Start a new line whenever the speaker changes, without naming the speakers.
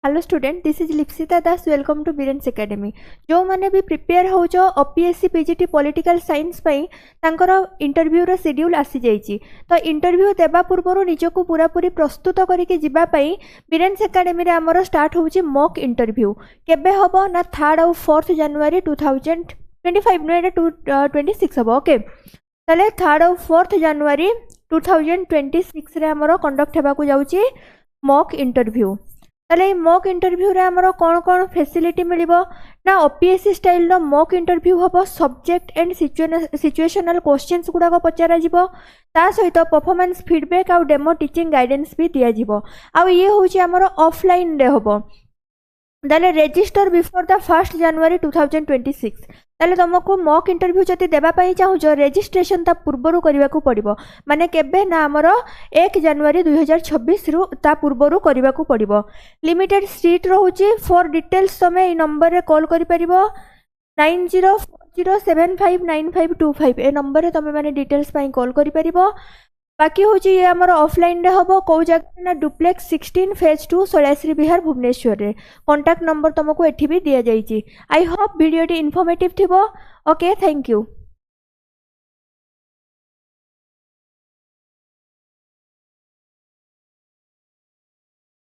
Hello student, this is Lipsita Das. Welcome to Biren's academy. जो मैंने भी प्रिपेयर हो ओपीएससी पीजीटी पॉलिटिकल साइंस तांकर इंटरव्यूर शेड्यूल आसी जाइए। तो इंटरव्यू देवा पूर्व निजक पूरा पूरी प्रस्तुत करके जीवाई बीरेन्स एकेडमी आमर स्टार्ट होची मॉक इंटरव्यू। केबे हबो ना 3rd और 4th जनवरी 2025 नुए 26 हम। ओके, ताले 3rd और 4th जनवरी 2026 रे आमर कंडक्ट होगा जाउची मॉक इंटरव्यू। ताले मॉक इंटरव्यू रे हमरो कौन कौन फैसिलिटी मिलिबो ना ओपीएससी स्टाइल रो मॉक इंटरव्यू हबो। सब्जेक्ट एंड सिचुएशनल क्वेश्चंस गुडा को पचारा जिवो, ता सहित परफॉर्मेंस फीडबैक आ डेमो टीचिंग गाइडेंस भी दिया जिवो। आ ये होची हमरो ऑफलाइन रे हबो। ताले रजिस्टर बिफोर द 1st जनवरी 2026। ताले तुमको मॉक इंटरव्यू जति देबा पई चाहूजो रजिस्ट्रेशन ता पूर्वरु करबा को पड़िबो। माने केबे ना हमरो 1 जनवरी 2026 रु ता पूर्वरु करबा को पड़िबो। लिमिटेड सीट रहूची। फॉर डिटेल्स तमे ई नंबर रे कॉल करि परिबो 9040759525 ए नंबर रे तमे माने डिटेल्स पई कॉल करि परिबो। बाकी हूँ ये आमर ऑफलाइन रे हम कौ जगह ना डुप्लेक्स 16 फेज 2 शैलश्री विहार भुवनेश्वर रे। कॉन्टैक्ट नंबर तुमको एठी भी दिया जाइए। आई होप वीडियो इनफॉर्मेटिव थिबो। Okay, thank you.